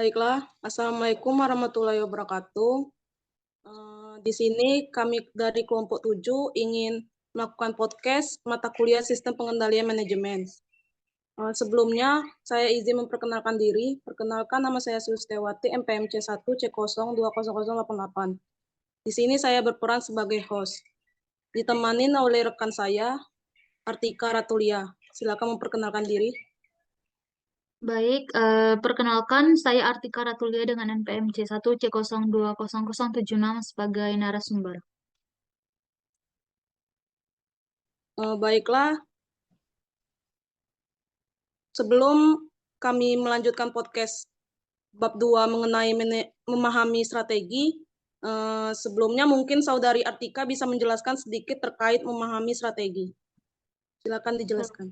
Baiklah, Assalamualaikum warahmatullahi wabarakatuh. Di sini kami dari kelompok 7 ingin melakukan podcast mata kuliah Sistem Pengendalian Manajemen. Sebelumnya, saya izin memperkenalkan diri. Perkenalkan, nama saya Sustewati, MPMC 1 C020088. Di sini saya berperan sebagai host. Ditemani oleh rekan saya, Artika Ratulia. Silakan memperkenalkan diri. Baik, perkenalkan saya Artika Ratulia dengan NPMC 1 C020076 sebagai narasumber. Baiklah, sebelum kami melanjutkan podcast bab 2 mengenai memahami strategi, sebelumnya mungkin Saudari Artika bisa menjelaskan sedikit terkait memahami strategi. Silakan dijelaskan.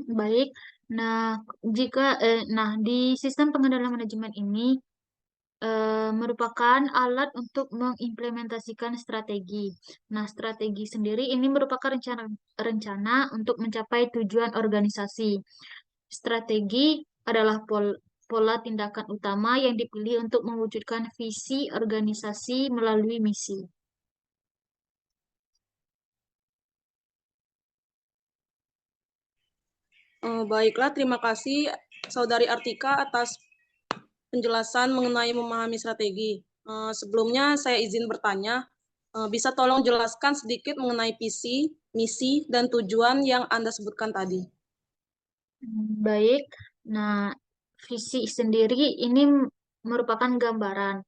Baik, nah di sistem pengendalian manajemen ini merupakan alat untuk mengimplementasikan strategi. Nah, strategi sendiri ini merupakan rencana untuk mencapai tujuan organisasi. Strategi adalah pola tindakan utama yang dipilih untuk mewujudkan visi organisasi melalui misi. Baiklah, terima kasih Saudari Artika atas penjelasan mengenai memahami strategi. Sebelumnya saya izin bertanya, bisa tolong jelaskan sedikit mengenai visi, misi, dan tujuan yang Anda sebutkan tadi. Baik, nah visi sendiri ini merupakan gambaran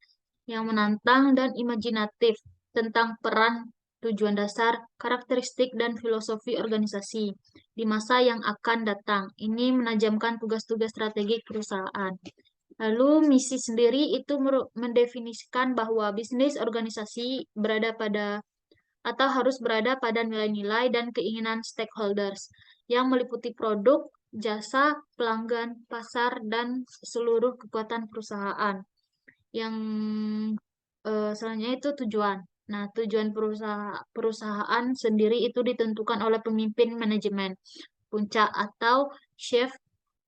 yang menantang dan imajinatif tentang peran, tujuan dasar, karakteristik, dan filosofi organisasi di masa yang akan datang. Ini menajamkan tugas-tugas strategik perusahaan. Lalu misi sendiri itu mendefinisikan bahwa bisnis organisasi berada pada atau harus berada pada nilai-nilai dan keinginan stakeholders yang meliputi produk, jasa, pelanggan, pasar, dan seluruh kekuatan perusahaan. Yang selanjutnya itu tujuan. Nah, tujuan perusahaan sendiri itu ditentukan oleh pemimpin manajemen, puncak atau chief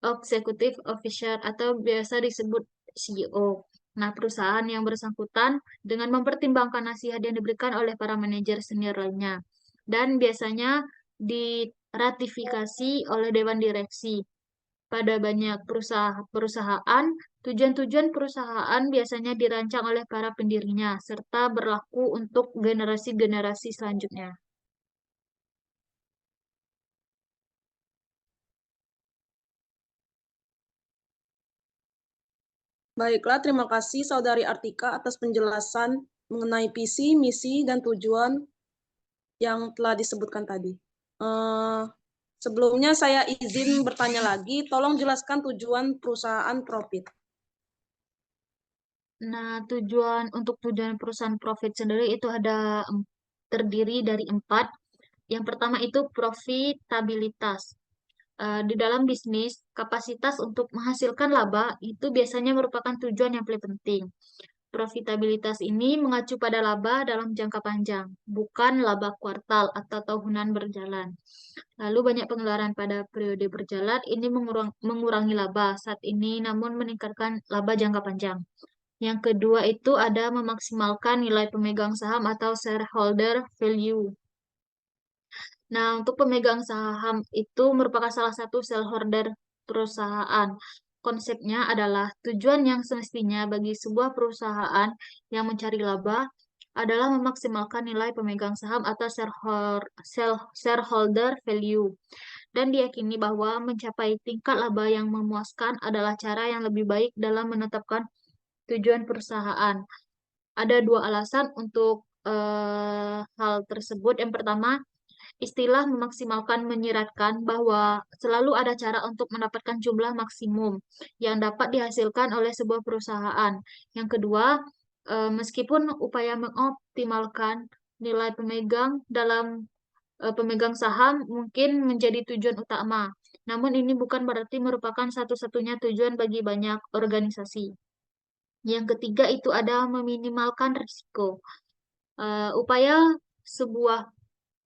executive officer atau biasa disebut CEO. Nah, perusahaan yang bersangkutan dengan mempertimbangkan nasihat yang diberikan oleh para manajer senior lainnya. Dan biasanya diratifikasi oleh Dewan Direksi. Pada banyak perusahaan, tujuan-tujuan perusahaan biasanya dirancang oleh para pendirinya, serta berlaku untuk generasi-generasi selanjutnya. Baiklah, terima kasih Saudari Artika atas penjelasan mengenai visi, misi, dan tujuan yang telah disebutkan tadi. Sebelumnya saya izin bertanya lagi, tolong jelaskan tujuan perusahaan profit. Nah, tujuan perusahaan profit sendiri itu terdiri dari 4. Yang pertama itu profitabilitas. Di dalam bisnis, kapasitas untuk menghasilkan laba itu biasanya merupakan tujuan yang paling penting. Profitabilitas ini mengacu pada laba dalam jangka panjang, bukan laba kuartal atau tahunan berjalan. Lalu banyak pengeluaran pada periode berjalan ini mengurangi laba saat ini, namun meningkatkan laba jangka panjang. Yang kedua itu ada memaksimalkan nilai pemegang saham atau shareholder value. Nah, untuk pemegang saham itu merupakan salah satu shareholder perusahaan. Konsepnya adalah tujuan yang semestinya bagi sebuah perusahaan yang mencari laba adalah memaksimalkan nilai pemegang saham atau shareholder value. Dan diyakini bahwa mencapai tingkat laba yang memuaskan adalah cara yang lebih baik dalam menetapkan tujuan perusahaan. Ada 2 alasan untuk hal tersebut. Yang pertama, istilah memaksimalkan menyiratkan bahwa selalu ada cara untuk mendapatkan jumlah maksimum yang dapat dihasilkan oleh sebuah perusahaan. Yang kedua, meskipun upaya mengoptimalkan nilai pemegang saham mungkin menjadi tujuan utama, namun ini bukan berarti merupakan satu-satunya tujuan bagi banyak organisasi. Yang ketiga itu ada meminimalkan risiko. Upaya sebuah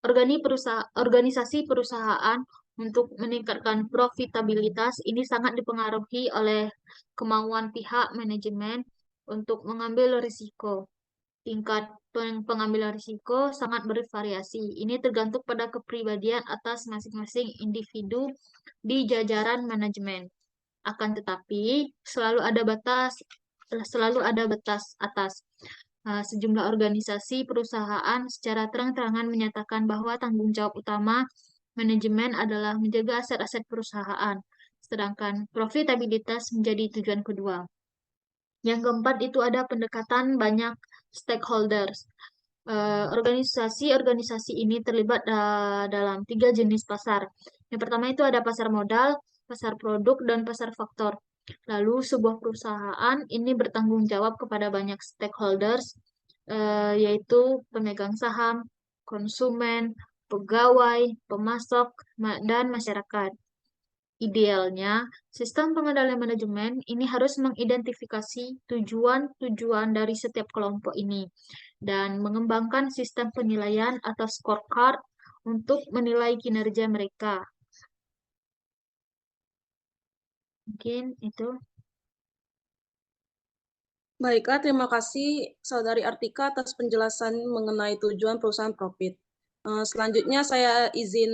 organisasi perusahaan untuk meningkatkan profitabilitas ini sangat dipengaruhi oleh kemauan pihak manajemen untuk mengambil risiko. Tingkat pengambilan risiko sangat bervariasi. Ini tergantung pada kepribadian atas masing-masing individu di jajaran manajemen. Akan tetapi, selalu ada batas atas. Sejumlah organisasi perusahaan secara terang-terangan menyatakan bahwa tanggung jawab utama manajemen adalah menjaga aset-aset perusahaan, sedangkan profitabilitas menjadi tujuan kedua. Yang keempat itu ada pendekatan banyak stakeholders. Organisasi-organisasi ini terlibat dalam 3 jenis pasar. Yang pertama itu ada pasar modal, pasar produk, dan pasar faktor. Lalu sebuah perusahaan ini bertanggung jawab kepada banyak stakeholders, yaitu pemegang saham, konsumen, pegawai, pemasok, dan masyarakat. Idealnya, sistem pengendalian manajemen ini harus mengidentifikasi tujuan-tujuan dari setiap kelompok ini dan mengembangkan sistem penilaian atau scorecard untuk menilai kinerja mereka. Mungkin itu. Baiklah, terima kasih Saudari Artika atas penjelasan mengenai tujuan perusahaan profit. Selanjutnya saya izin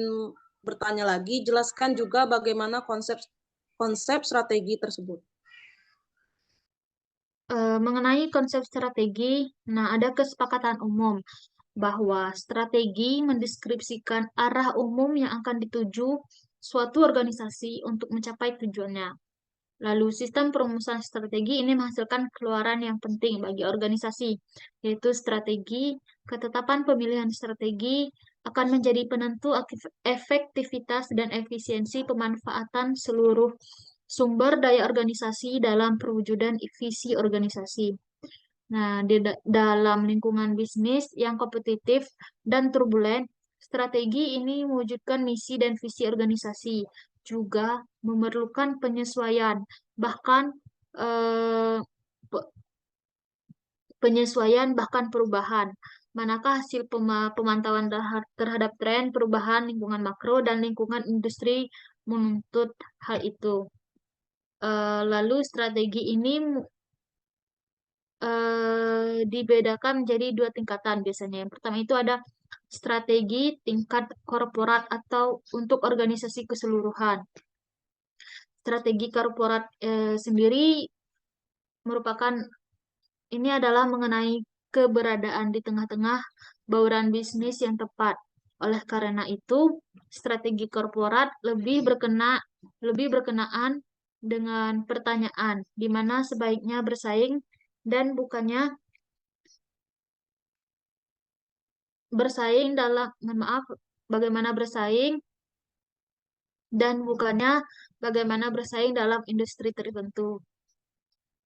bertanya lagi, jelaskan juga bagaimana konsep strategi tersebut. Mengenai konsep strategi, ada kesepakatan umum bahwa strategi mendeskripsikan arah umum yang akan dituju suatu organisasi untuk mencapai tujuannya. Lalu sistem perumusan strategi ini menghasilkan keluaran yang penting bagi organisasi, yaitu strategi. Ketetapan pemilihan strategi akan menjadi penentu efektivitas dan efisiensi pemanfaatan seluruh sumber daya organisasi dalam perwujudan visi organisasi. Nah, dalam lingkungan bisnis yang kompetitif dan turbulen, strategi ini mewujudkan misi dan visi organisasi, juga memerlukan penyesuaian, bahkan eh, perubahan. Manakah hasil pemantauan terhadap tren perubahan lingkungan makro dan lingkungan industri menuntut hal itu. Lalu strategi ini dibedakan menjadi 2 tingkatan biasanya. Yang pertama itu ada strategi tingkat korporat atau untuk organisasi keseluruhan. Strategi korporat sendiri merupakan ini adalah mengenai keberadaan di tengah-tengah bauran bisnis yang tepat. Oleh karena itu, strategi korporat lebih berkenaan dengan pertanyaan di mana sebaiknya bersaing dan bukannya bersaing dalam, bagaimana bersaing dan bukannya bagaimana bersaing dalam industri tertentu.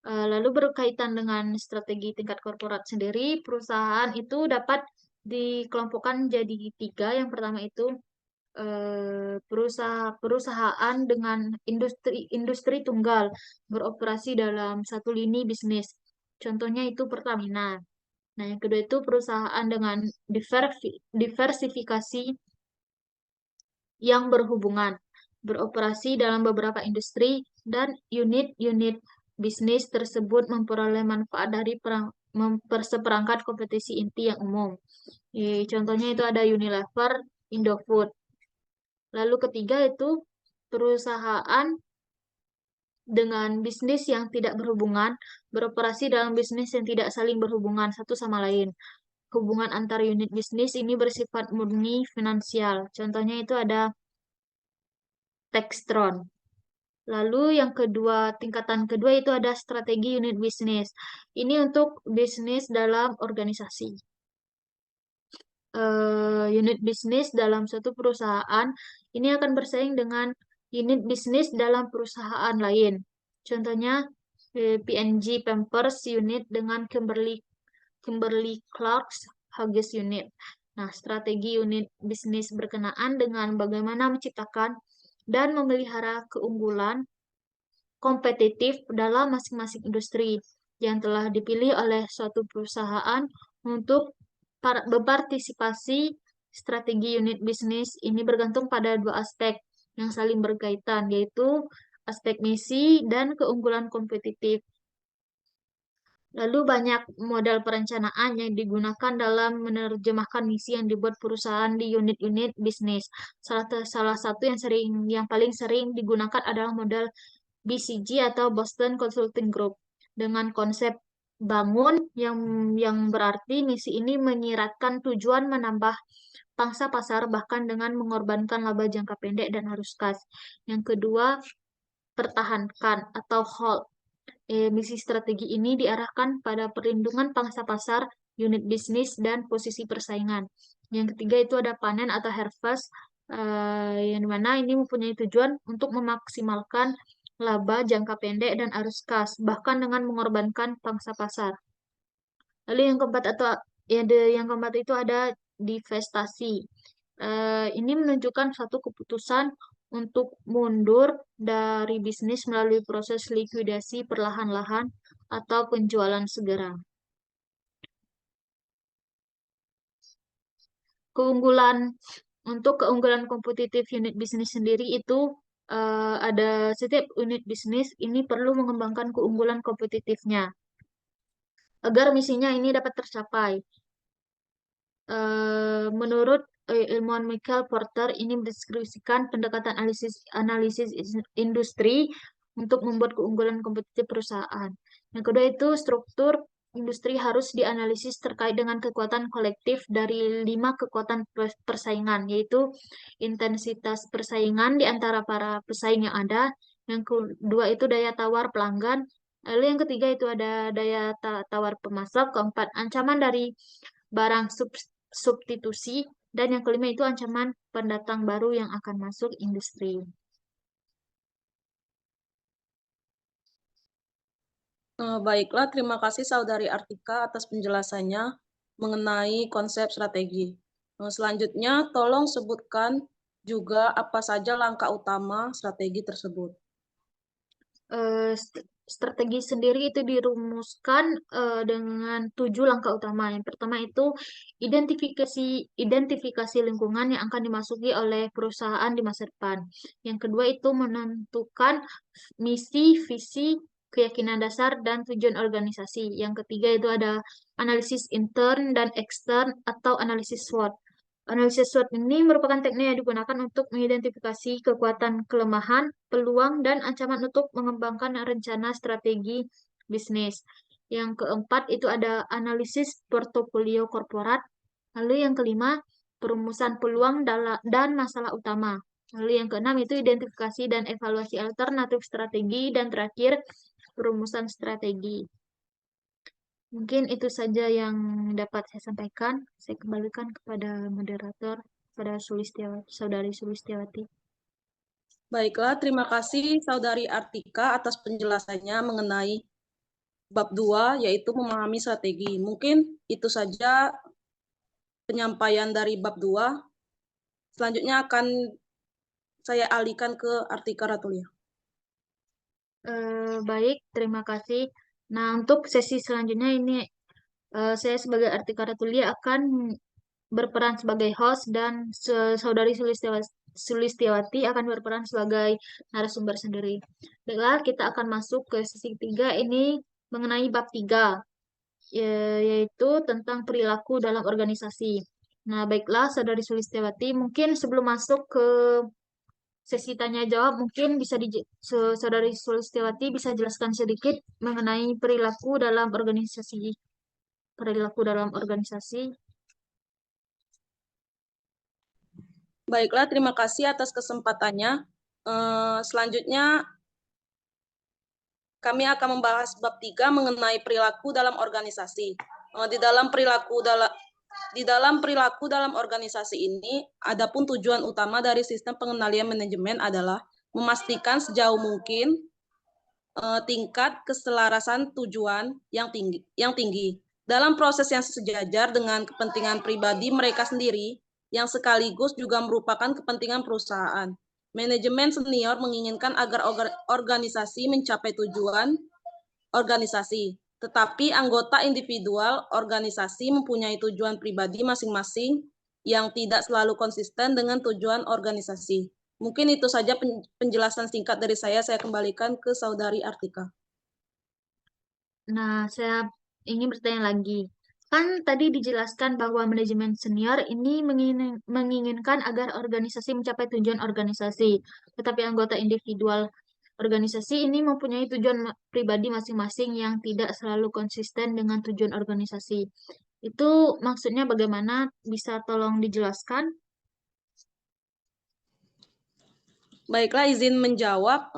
Lalu berkaitan dengan strategi tingkat korporat sendiri, perusahaan itu dapat dikelompokkan jadi 3. Yang pertama itu perusahaan dengan industri tunggal beroperasi dalam satu lini bisnis. Contohnya itu Pertamina. Nah, yang kedua itu perusahaan dengan diversifikasi yang berhubungan, beroperasi dalam beberapa industri, dan unit-unit bisnis tersebut memperoleh manfaat dari seperangkat kompetisi inti yang umum. Contohnya itu ada Unilever, Indofood. Lalu ketiga itu perusahaan dengan bisnis yang tidak berhubungan, beroperasi dalam bisnis yang tidak saling berhubungan satu sama lain. Hubungan antar unit bisnis ini bersifat murni finansial. Contohnya itu ada Textron. Lalu yang kedua, tingkatan kedua itu ada strategi unit bisnis. Ini untuk bisnis dalam organisasi. Unit bisnis dalam suatu perusahaan ini akan bersaing dengan unit bisnis dalam perusahaan lain. Contohnya P&G Pampers unit dengan Kimberly Clark's Huggies unit. Nah, strategi unit bisnis berkenaan dengan bagaimana menciptakan dan memelihara keunggulan kompetitif dalam masing-masing industri yang telah dipilih oleh suatu perusahaan untuk berpartisipasi. Strategi unit bisnis ini bergantung pada 2 aspek, yang saling berkaitan, yaitu aspek misi dan keunggulan kompetitif. Lalu banyak modal perencanaan yang digunakan dalam menerjemahkan misi yang dibuat perusahaan di unit-unit bisnis. Salah satu yang paling sering digunakan adalah modal BCG atau Boston Consulting Group dengan konsep bangun yang berarti misi ini menyiratkan tujuan menambah pangsa pasar bahkan dengan mengorbankan laba jangka pendek dan arus kas. Yang kedua, pertahankan atau hold. Misi strategi ini diarahkan pada perlindungan pangsa pasar, unit bisnis, dan posisi persaingan. Yang ketiga itu ada panen atau harvest, yang dimana ini mempunyai tujuan untuk memaksimalkan laba jangka pendek dan arus kas, bahkan dengan mengorbankan pangsa pasar. Lalu yang keempat itu ada divestasi. Ini menunjukkan satu keputusan untuk mundur dari bisnis melalui proses likuidasi perlahan-lahan atau penjualan segera. Keunggulan kompetitif unit bisnis sendiri itu ada setiap unit bisnis ini perlu mengembangkan keunggulan kompetitifnya agar misinya ini dapat tercapai. Menurut ilmuwan Michael Porter, ini mendeskripsikan pendekatan analisis industri untuk membuat keunggulan kompetitif perusahaan. Yang kedua itu struktur industri harus dianalisis terkait dengan kekuatan kolektif dari 5 kekuatan persaingan, yaitu intensitas persaingan di antara para pesaing yang ada. Yang kedua itu daya tawar pelanggan. Lalu yang ketiga itu ada daya tawar pemasok. Keempat, ancaman dari barang substitusi, dan yang kelima itu ancaman pendatang baru yang akan masuk industri. Baiklah, terima kasih Saudari Artika atas penjelasannya mengenai konsep strategi. Selanjutnya, tolong sebutkan juga apa saja langkah utama strategi tersebut. Strategi sendiri itu dirumuskan dengan 7 langkah utama. Yang pertama itu identifikasi lingkungan yang akan dimasuki oleh perusahaan di masa depan. Yang kedua itu menentukan misi, visi, keyakinan dasar, dan tujuan organisasi. Yang ketiga itu ada analisis intern dan extern atau analisis SWOT. Analisis SWOT ini merupakan teknik yang digunakan untuk mengidentifikasi kekuatan, kelemahan, peluang, dan ancaman untuk mengembangkan rencana strategi bisnis. Yang keempat itu ada analisis portofolio korporat. Lalu yang kelima, perumusan peluang dan masalah utama. Lalu yang keenam itu identifikasi dan evaluasi alternatif strategi. Dan terakhir, perumusan strategi. Mungkin itu saja yang dapat saya sampaikan. Saya kembalikan kepada moderator, kepada Saudari Sulistiawati. Baiklah, terima kasih Saudari Artika atas penjelasannya mengenai bab 2, yaitu memahami strategi. Mungkin itu saja penyampaian dari bab 2. Selanjutnya akan saya alihkan ke Artika Ratulia. Baik, terima kasih. Nah, untuk sesi selanjutnya ini saya sebagai Artika Ratulia akan berperan sebagai host dan Saudari Sulistiawati akan berperan sebagai narasumber sendiri. Baiklah, kita akan masuk ke sesi ketiga ini mengenai bab 3, yaitu tentang perilaku dalam organisasi. Nah, baiklah, Saudari Sulistiawati, mungkin sebelum masuk ke sesi tanya jawab, mungkin bisa Saudari Sulistiawati bisa jelaskan sedikit mengenai perilaku dalam organisasi. Baiklah, terima kasih atas kesempatannya. Selanjutnya kami akan membahas bab 3 mengenai perilaku dalam organisasi. Di dalam perilaku dalam organisasi ini, adapun tujuan utama dari sistem pengendalian manajemen adalah memastikan sejauh mungkin tingkat keselarasan tujuan yang tinggi dalam proses yang sejajar dengan kepentingan pribadi mereka sendiri yang sekaligus juga merupakan kepentingan perusahaan. Manajemen senior menginginkan agar organisasi mencapai tujuan organisasi, tetapi anggota individual organisasi mempunyai tujuan pribadi masing-masing yang tidak selalu konsisten dengan tujuan organisasi. Mungkin itu saja penjelasan singkat dari saya kembalikan ke Saudari Artika. Nah, saya ingin bertanya lagi. Kan tadi dijelaskan bahwa manajemen senior ini menginginkan agar organisasi mencapai tujuan organisasi, tetapi anggota individual organisasi ini mempunyai tujuan pribadi masing-masing yang tidak selalu konsisten dengan tujuan organisasi. Itu maksudnya bagaimana? Bisa tolong dijelaskan? Baiklah, izin menjawab.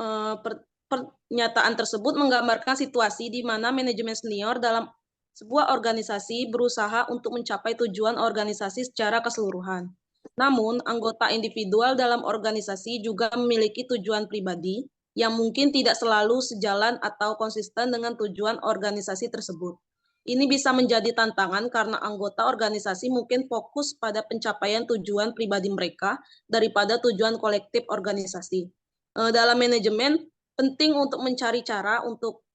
Pernyataan tersebut menggambarkan situasi di mana manajemen senior dalam sebuah organisasi berusaha untuk mencapai tujuan organisasi secara keseluruhan. Namun, anggota individual dalam organisasi juga memiliki tujuan pribadi yang mungkin tidak selalu sejalan atau konsisten dengan tujuan organisasi tersebut. Ini bisa menjadi tantangan karena anggota organisasi mungkin fokus pada pencapaian tujuan pribadi mereka daripada tujuan kolektif organisasi. Dalam manajemen, penting untuk mencari cara untuk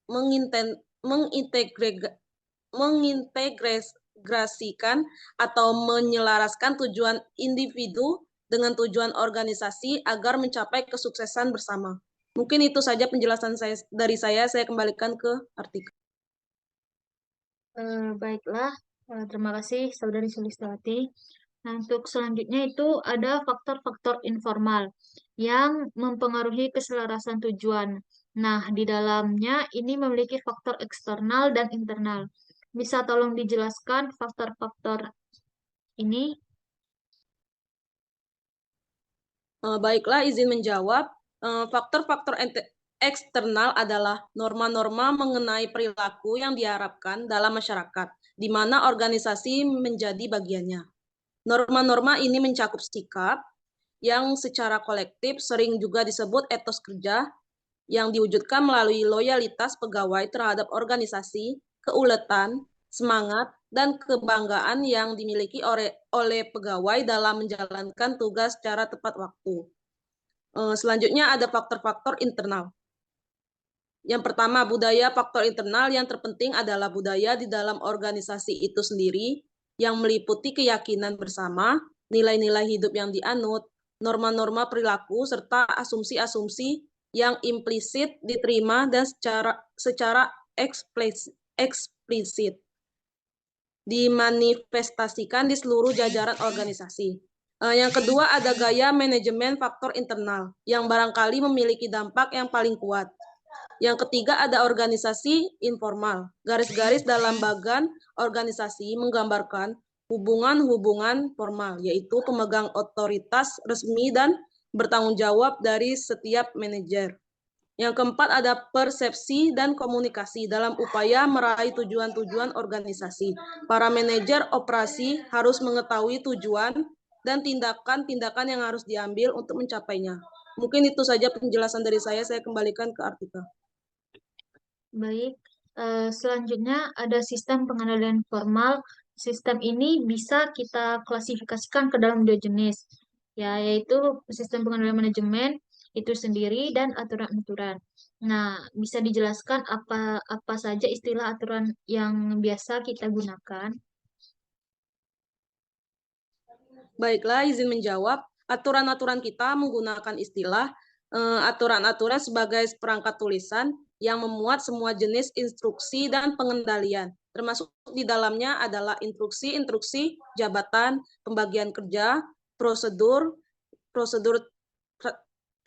mengintegrasikan atau menyelaraskan tujuan individu dengan tujuan organisasi agar mencapai kesuksesan bersama. Mungkin itu saja penjelasan saya kembalikan ke Artika. Baiklah, terima kasih Saudari Sulistiawati. Nah, untuk selanjutnya itu ada faktor-faktor informal yang mempengaruhi keselarasan tujuan. Nah, di dalamnya ini memiliki faktor eksternal dan internal. Bisa tolong dijelaskan faktor-faktor ini? Baiklah, izin menjawab. Faktor-faktor eksternal adalah norma-norma mengenai perilaku yang diharapkan dalam masyarakat, di mana organisasi menjadi bagiannya. Norma-norma ini mencakup sikap yang secara kolektif sering juga disebut etos kerja, yang diwujudkan melalui loyalitas pegawai terhadap organisasi, keuletan, semangat, dan kebanggaan yang dimiliki oleh pegawai dalam menjalankan tugas secara tepat waktu. Selanjutnya ada faktor-faktor internal. Yang pertama, budaya. Faktor internal yang terpenting adalah budaya di dalam organisasi itu sendiri yang meliputi keyakinan bersama, nilai-nilai hidup yang dianut, norma-norma perilaku, serta asumsi-asumsi yang implisit diterima dan secara eksplisit dimanifestasikan di seluruh jajaran organisasi. Yang kedua ada gaya manajemen faktor internal yang barangkali memiliki dampak yang paling kuat. Yang ketiga ada organisasi informal. Garis-garis dalam bagan organisasi menggambarkan hubungan-hubungan formal, yaitu pemegang otoritas resmi dan bertanggung jawab dari setiap manajer. Yang keempat ada persepsi dan komunikasi dalam upaya meraih tujuan-tujuan organisasi. Para manajer operasi harus mengetahui tujuan dan tindakan-tindakan yang harus diambil untuk mencapainya. Mungkin itu saja penjelasan dari saya kembalikan ke Artika. Baik, selanjutnya ada sistem pengendalian formal. Sistem ini bisa kita klasifikasikan ke dalam dua jenis, yaitu sistem pengendalian manajemen itu sendiri dan aturan-aturan. Nah, bisa dijelaskan apa saja istilah aturan yang biasa kita gunakan? Baiklah, izin menjawab. Aturan-aturan kita menggunakan istilah aturan-aturan sebagai perangkat tulisan yang memuat semua jenis instruksi dan pengendalian. Termasuk di dalamnya adalah instruksi-instruksi jabatan, pembagian kerja, prosedur, prosedur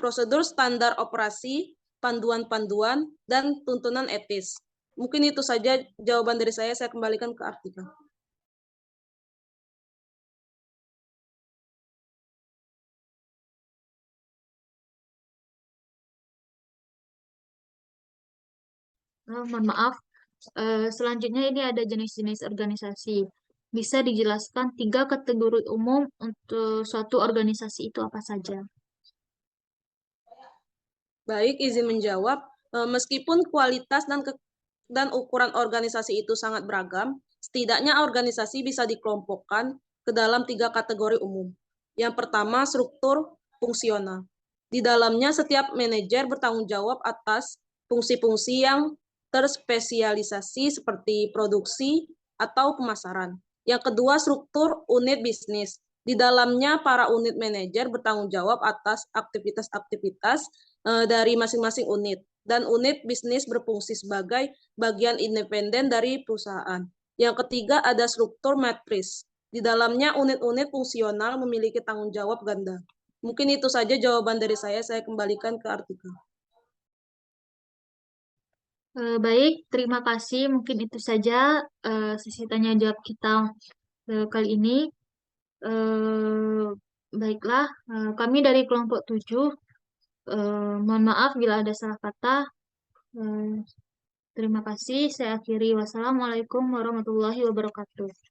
prosedur standar operasi, panduan-panduan, dan tuntunan etis. Mungkin itu saja jawaban dari saya kembalikan ke Artika. Mohon maaf, selanjutnya ini ada jenis-jenis organisasi. Bisa dijelaskan 3 kategori umum untuk suatu organisasi itu apa saja? Baik, izin menjawab. Meskipun kualitas dan ukuran organisasi itu sangat beragam, setidaknya organisasi bisa dikelompokkan ke dalam 3 kategori umum. Yang pertama, struktur fungsional. Di dalamnya setiap manajer bertanggung jawab atas fungsi-fungsi yang terspesialisasi seperti produksi atau pemasaran. Yang kedua, struktur unit bisnis. Di dalamnya para unit manajer bertanggung jawab atas aktivitas-aktivitas dari masing-masing unit. Dan unit bisnis berfungsi sebagai bagian independen dari perusahaan. Yang ketiga ada struktur matris. Di dalamnya unit-unit fungsional memiliki tanggung jawab ganda. Mungkin itu saja jawaban dari saya kembalikan ke artikel. Baik, terima kasih. Mungkin itu saja sesi tanya jawab kita kali ini. Baiklah, kami dari kelompok 7, mohon maaf bila ada salah kata. Eh, Terima kasih. Saya akhiri. Wassalamualaikum warahmatullahi wabarakatuh.